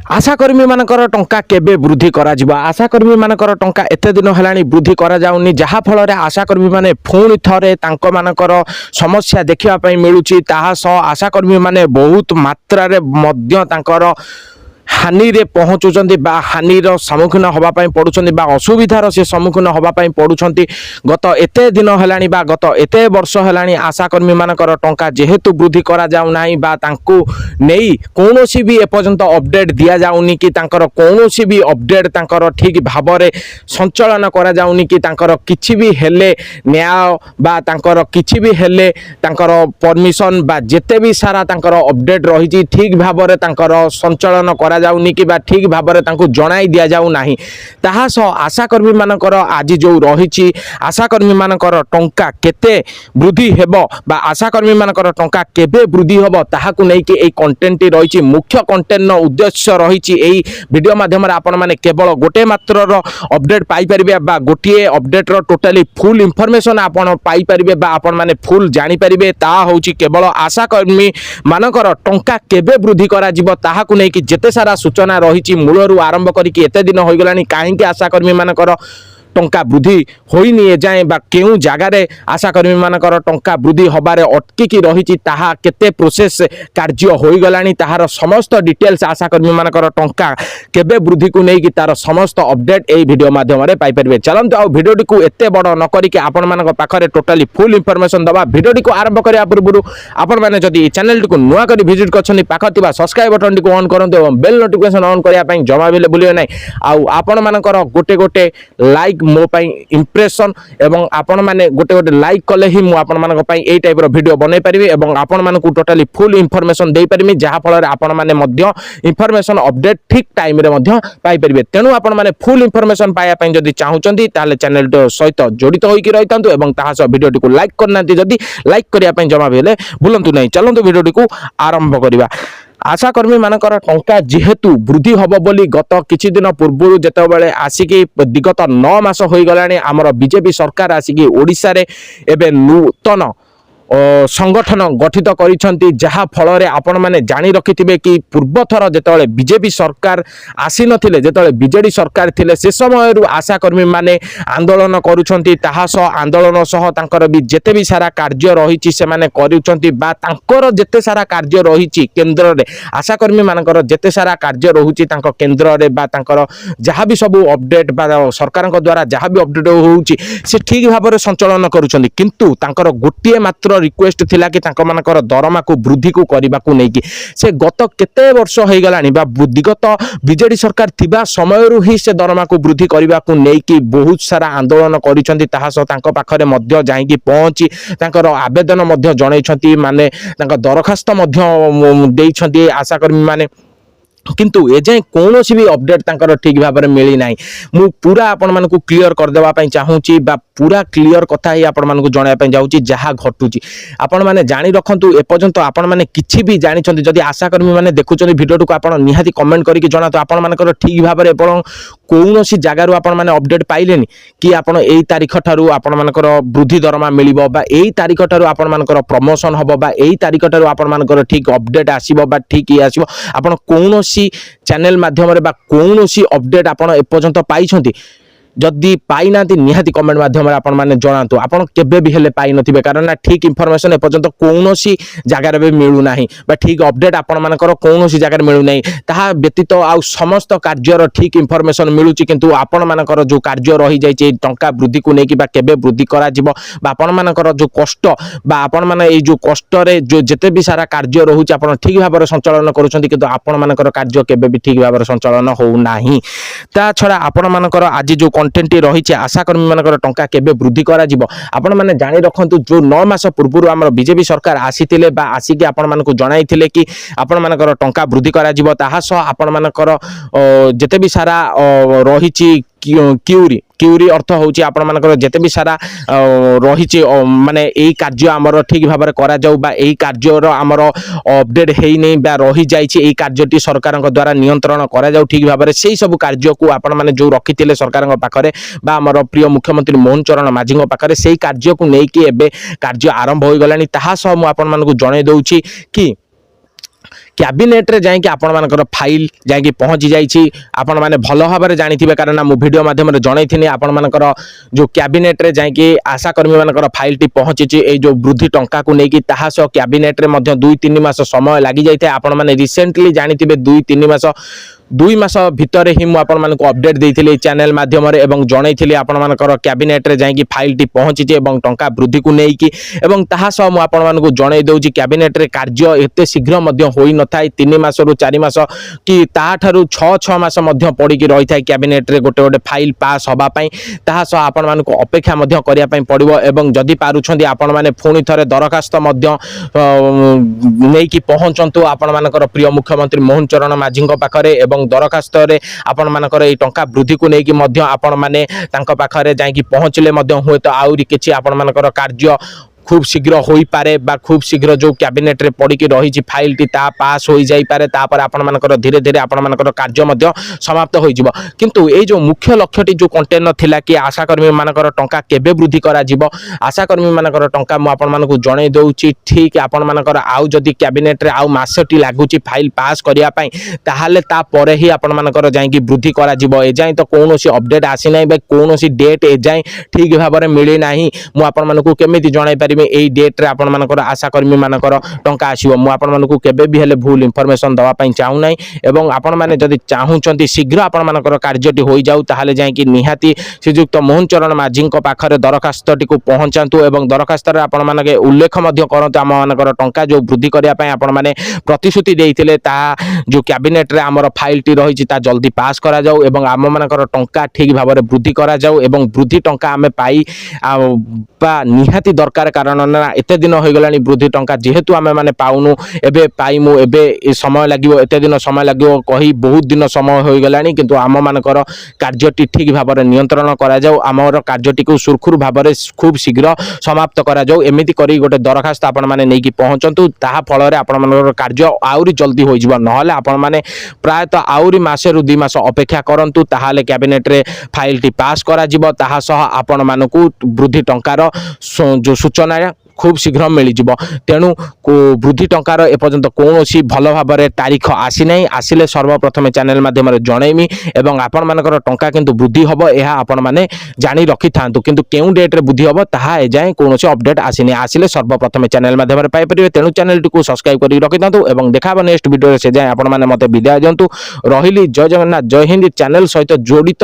आशाकर्मी मानकर टंका केबे वृद्धि करा जिबा आशाकर्मी मानकर टंका एते दिन हेलानी वृद्धि करा जाउनी जहा फल रे आशाकर्मी माने पुणी थरे तांको मानकर समस्या देखिबा पई मिलुची ताहा स आशाकर्मी माने बहुत मात्रा रे मध्य तांकर हानि रे पहुँचुंट बा हानिर सम्मुखीन होगापाई पड़ुंट बा असुविधार से सम्मुखीन होगापाई पड़ुंट गत एते दिन है गत एते वर्ष है आशाकर्मी मानकर टंका जेहेतु वृद्धि करा जाउ नाही बा तांको नेई कोनोसी भी एपर्यंत अपडेट दिया जाउनी कि तांकर कोनोसी भी अपडेट तांकर ठीक भाबरे संचालन करा जाउनी कि तांकर किछि भी हेले न्याय बा तांकर किछि भी हेले तांकर परमिशन बा जेते भी सारा तांकर अपडेट रही ठीक भाबरे तांकर संचालन करा जाउनी कि बा ठीक भाबरे तांको जणाई दिया जाउ नाही ताहा सो आशाकर्मी मानकर आज जो रही आशाकर्मी मानकर टंका केते वृद्धि हेबो बा आशाकर्मी मानकर टंका केबे वृद्धि हेबो ताहाकु नै कि एई कंटेंट रही मुख्य कंटेंट न उद्देश्य रही एई वीडियो माध्यम रे आपण माने केवल गोटे मात्र रो अपडेट पाई परिबे बा गोटिए अपडेट रो टोटली फुल इंफॉर्मेशन आपण पाई परिबे बा आपण माने फुल जानि परिबे ता होची केवल आशाकर्मी मानकर टंका केबे वृद्धि करा जिवो ताहाकु नै कि जेते सारा सूचना रही मूलरू आरंभ करके एते दिन हो गलानी कहीं आशाकर्मी मानकर टंका वृद्धि होइनी एजाए बा केउ जगार आशाकर्मी मानकर टंका वृद्धि हबारे अटकी रही ताहा केते प्रोसेस कार्य हो गलानी ताहार समस्त डिटेल्स आशाकर्मी मानकर टंका केबे वृद्धि को नहीं कि तार समस्त अपडेट ए वीडियो माध्यम रे पाई परबे। चलंतु आ वीडियो को एते बड़ न करिके आपण मानक पाखरे टोटली फुल इंफॉर्मेशन दबा वीडियो को आरंभ करिया पूर्व आपण माने जदी चैनल को नुआ करी विजिट करछनी पाख थिबा सब्सक्राइब बटन को ऑन करंतु एवं बेल नोटिफिकेशन ऑन करिया पई जमा बेले भूलियो नै आ आपण मानकर गोटे गोटे लाइक मो पाई इंप्रेशन एवं आपण माने गोटे गोटे लाइक कले ही मु आपण मानक पाई एई टाइप रो वीडियो बनै परिबे एवं आपण मानकु टोटली फुल इंफॉर्मेशन देई परिबे जहा फल रे आपण माने मध्य इंफॉर्मेशन अपडेट ठीक टाइम रे मध्य पाई परिबे। तेनु आपण माने फुल इंफॉर्मेशन पाया पई जदी चाहुचंती ताले चैनल तो सहित जड़ित होई कि रहितांतु एवं ताहा स वीडियो को लाइक करनांती जदी लाइक करिया पई जमा बेले भूलंतु नै। चलंतु वीडियो को आरंभ करिबा। आशाकर्मी मानकर टंका जेहेतु वृद्धि हब बोली गत किछि दिन पूर्व जेतेबेले आसिकी विगत 9 मास होई गलानी आमर बीजेपी सरकार आसिकी ओडिसा रे एबे नूतन संगठन गठित करिसंती जहा फल रे आपण माने जानि रखिथिबे कि पूर्व थर जेतेबेले बीजेपी सरकार आसी नथिले जेतेबेले बीजेडी सरकार थिले से समय रु आशाकर्मी माने आंदोलन करूछंती ताहा स आंदोलन सह तांकर भी जेते भी सारा कार्य रहिछि से माने करूछंती बा तांकर जेते सारा कार्य रहिछि केंद्र रे आशाकर्मी मानकर जेते सारा कार्य रहुछि तांको केंद्र रे बा तांकर जहा भी सब अपडेट बा सरकार द्वारा जहा भी अपडेट होउछि से ठीक भाबरे संचालन करूछंती किंतु तांकर गोटिए मात्र रिक्वेस्ट थिला कि तांको मानकर दरमा को वृद्धि को करबा को नै कि से गत केते वर्ष होई गलानी बा विगत बीजेडी सरकार थिबा समय रु ही से दरमा को वृद्धि करबा को नै कि बहुत सारा आंदोलन करिसंती ताहा स तांको पाखरे मध्य जाई कि पहुंची तांकर आवेदन मध्य जणैछंती माने तांका दरखास्त मध्य देइछंती आशाकर्मी माने किंतु एजाए कौन भी अपडेट तांकर ठीक भाव में मिली ना मु पूरा आपण मानकु क्लियर कर देबा पई चाहूची बा पूरा क्लियर कथा ही आपण मानकु जणाया पई जाउची जहा घटुची आपण माने जानि रखंतु ए पर्यंत आपण माने किछि भी जानि छथि जदि आशाकर्मी माने देखुचनी वीडियो को आपण निहाती कमेंट करिकि जणा तो आपण मानकर ठीक भाव में आपण कौनसी जगार आपण माने अपडेट पाइलेनी कि आपण एई तारीख ठारू आपण मानकर वृद्धि दरमा मिलिबो बा एई तारीख ठारू आपण मानकर प्रमोशन हबो बा एई तारीख ठारू आपण मानकर ठीक अपडेट आसीबो बा ठीक ही आसीबो आपण कौनसी चैनल माध्यम रे बा कौनसी अपडेट आपण ए पर्यंत पाइछंती जदि पाई नाती निहाती कमेंट माध्यम आपण माने जणातु आपण केबे भी हेले पाई नथिबे कारण ना ठीक इंफॉर्मेशन ए पर्यंत कौनसी जगार बे मिलु नाही बा ठीक अपडेट आपण मानकर कौनसी जगार मिलु नाही ताहा व्यतीत आ समस्त कार्यर ठीक इंफॉर्मेशन मिलुची किंतु आपण मानकर जो कार्य रही जाई टंका वृद्धि को नेकी बा केबे वृद्धि करा जिवो बा आपण मानकर जो कष्ट बा आपण माने ए जो कष्ट रे जो जेते भी सारा कार्य रहुची आपण ठीक भाव रे संचालन करूछंती किंतु आपण मानकर कार्य केबे भी ठीक भाव रे संचालन हो नाही। ता छडा आपण मानकर आज जो कंटेंट रही आशाकर्मी मानकर टंका केबे वृद्धि करा जिवो आपण माने जानि रखंतु जो 9 मास पूर्व हमर बीजेपी सरकार आसीथिले बा आसीके आपण मानकु जणाइथिले कि आपण मानकर टंका वृद्धि करा जिवो ताहा स आपण मानकर जेते भी सारा रहिछि क्यूरी अर्थ होची आपण मानकर जेते भी सारा रहिछि माने एई कार्य हमर ठीक भाबरे करा जाउ बा एई कार्य रो हमर अपडेट हेई नै बा रहि जाइछि एई कार्यटी सरकार द्वारा नियंत्रण करा जाउ ठीक भाबरे सेही सब कार्य को आपण माने जो रखिथिले सरकार पाखरे बा हमर प्रिय मुख्यमंत्री मोहन चरण माझी पाखरे सेही कार्य को नै कि एबे कार्य आरंभ होई गलानी ताहा स मु आपण मानकु जणाइ दउछि कि କ୍ୟାବିନେଟ୍ରେ ଯାଇକି ଆପଣମାନଙ୍କର ଫାଇଲ୍ ଯାଇକି ପହଞ୍ଚି ଯାଇଛି। ଆପଣମାନେ ଭଲ ଭାବରେ ଜାଣିଥିବେ କାରଣ ମୁଁ ଭିଡ଼ିଓ ମାଧ୍ୟମରେ ଜଣାଇଥିଲି ଆପଣମାନଙ୍କର ଯେଉଁ କ୍ୟାବିନେଟ୍ରେ ଯାଇକି ଆଶାକର୍ମୀମାନଙ୍କର ଫାଇଲ୍ଟି ପହଞ୍ଚିଛି ଏଇ ଯେଉଁ ବୃଦ୍ଧି ଟଙ୍କାକୁ ନେଇକି। ତାହା ସହ କ୍ୟାବିନେଟ୍ରେ ମଧ୍ୟ 2-3 ମାସ ସମୟ ଲାଗିଯାଇଥାଏ। ଆପଣମାନେ ରିସେଣ୍ଟଲି ଜାଣିଥିବେ 2 ମାସ ଭିତରେ ହିଁ ମୁଁ ଆପଣମାନଙ୍କୁ ଅପଡେଟ୍ ଦେଇଥିଲି এই ଚ୍ୟାନେଲ ମାଧ୍ୟମରେ ଏବଂ ଜଣାଇଥିଲି ଆପଣମାନଙ୍କର କ୍ୟାବିନେଟ୍ରେ ଯାଇକି ଫାଇଲ୍ଟି ପହଞ୍ଚିଛି ଏବଂ ଟଙ୍କା ବୃଦ୍ଧିକୁ ନେଇକି। ଏବଂ ତାହା ସହ ମୁଁ ଆପଣମାନଙ୍କୁ ଜଣାଇ ଦେଉଛି କ୍ୟାବିନେଟ୍ରେ କାର୍ଯ୍ୟ ଏତେ ଶୀଘ୍ର ମଧ୍ୟ ହୋଇନଥାଏ। 3 ମାସରୁ 4 ମାସ କି ତାଠାରୁ 6 ମାସ ମଧ୍ୟ ପଡ଼ିକି ରହିଥାଏ କ୍ୟାବିନେଟ୍ରେ ଗୋଟେ ଫାଇଲ୍ ପାସ୍ ହେବା ପାଇଁ। ତାହା ସହ ଆପଣମାନଙ୍କୁ ଅପେକ୍ଷା ମଧ୍ୟ କରିବା ପାଇଁ ପଡ଼ିବ ଏବଂ ଯଦି ପାରୁଛନ୍ତି ଆପଣମାନେ ପୁଣି ଥରେ ଦରଖାସ୍ତ ମଧ୍ୟ ନେଇକି ପହଞ୍ଚନ୍ତୁ ଆପଣମାନଙ୍କର ପ୍ରିୟ ମୁଖ୍ୟମନ୍ତ୍ରୀ ମୋହନ ଚରଣ ମାଝୀଙ୍କ ପାଖରେ ଏବଂ ଦରଖାସ୍ତରେ ଆପଣମାନଙ୍କର এই ଟଙ୍କା ବୃଦ୍ଧିକୁ ନେଇକି ମଧ୍ୟ ଆପଣମାନେ ତାଙ୍କ ପାଖରେ ଯାଇକି ପହଞ୍ଚିଲେ ମଧ୍ୟ ହୁଏତ ଆହୁରି କିଛି ଆପଣମାନଙ୍କର କାର୍ଯ୍ୟ খুব শীঘ্র হইপারে বা খুব শীঘ্র যে ক্যাবিনেট্রে পড়িকি রয়েছে ফাইলটি তা পাস হয়ে যাইপারে তারপরে আপনার ধীরে ধীরে আপনার কার্য সমাপ্ত হয়ে যাব। কিন্তু এই যে মুখ্য লক্ষ্যটি যে কন্টেন্ট লা কি আশাকর্মী মানকর টঙ্কা কেবে বৃদ্ধি করা যাব আশাকর্মী মানকর টঙ্কা মু আপনার জনাই দেউছি ঠিক আপনার আউ যদি ক্যাবিনেট্রে আউ মাসটি লাগুচি ফাইল পাস করা তাহলে তাপরে হি আপনার যাইকি বৃদ্ধি করা যাব। এযাই তো কৌশি অপডেট আসি না বা কৌশি ডেট এযাই ঠিক ভাবে মিলি না মু আপনার কেমিতি জনাই পারি এই ডেট্রে আপনার আশাকর্মী মানকর টঙ্কা আসব। মু আপনার কেবে বি হলে ভুল ইনফরমেশন দেওয়া চাহু না এবং আপনার যদি চাহুমান শীঘ্র আপনার কার্যটি হয়ে যাও তাহলে যাইকি নিহাতি শ্রীযুক্ত মোহন চরণ মাঝীଙ୍କ পাখে দরখাস্তটি পৌঁছাতু এবং দরখাস্তরে আপনার উল্লেখ করতু আমার টঙ্কা যে বৃদ্ধি করা আপনার প্রতিশ্রুতি দিয়ে তা যে ক্যাবিনেট্রে আমার ফাইলটি রয়েছে তা জলদি পাস করা যাও এবং আমମାନଙ୍କର টঙ্কা ঠিক ভাবে বৃদ্ধি করা যাও এবং বৃদ্ধি টঙ্কা আমি পাই বা নিহাতি দরকার কারণ না এতে দিন হয়ে গলানি বৃদ্ধি টঙ্কা যেহেতু আমি মানে পাউনু এবে পাইমু এবে সময় লাগিব এতে দিন সময় লাগিব কহি বহুত দিন সময় হয়ে গলানি কিন্তু আমମାନଙ୍କର কার্যটি ঠিক ভাবে নিয়ন্ত্রণ করা যাও আমার কার্যটি সুরখুর ভাবে খুব শীঘ্র সমাপ্ত করা যাও এমিতি করি গোটে দরখাস্ত আপন মানে নেইকি পৌঁছন্তু তাহা ফলরে আপনার কার্য আউরি জলদি হয়ে যাব নহলে আপন মানে প্রায়তঃ আউরি মাসেরু 2 মাস অপেক্ষা করন্তু তাহলে ক্যাবিনেট্রে ফাইলটি পাস করা যাব তাহা সহ আপন মানকু বৃদ্ধি টঙ্কার जो सूचना खूब शीघ्र मिलଯିବ। तेणु बृद्धि टंकार एपर्यंत कौनसी भल भाव तारीख आसी ना आसिले सर्वप्रथमे चैनल माध्यम जनईमी एवं आपण मानकर टंका किंतु वृद्धि हम यह आपण मैंने जानी रखि था किंतु केउ डेट्रे वृद्धि हम ताहा एजाएं कौनसी अपडेट आसीनी आसिले सर्वप्रथमे चैनल माध्यम पाइपर। तेणु चैनल टी सब्सक्राइब कर रखि था और देखा नेक्स्ट वीडियो से जाए आपण मैंने मत विदाय दिंतु। रही जय जगन्नाथ जय हिंद। चैनल सहित जोड़ित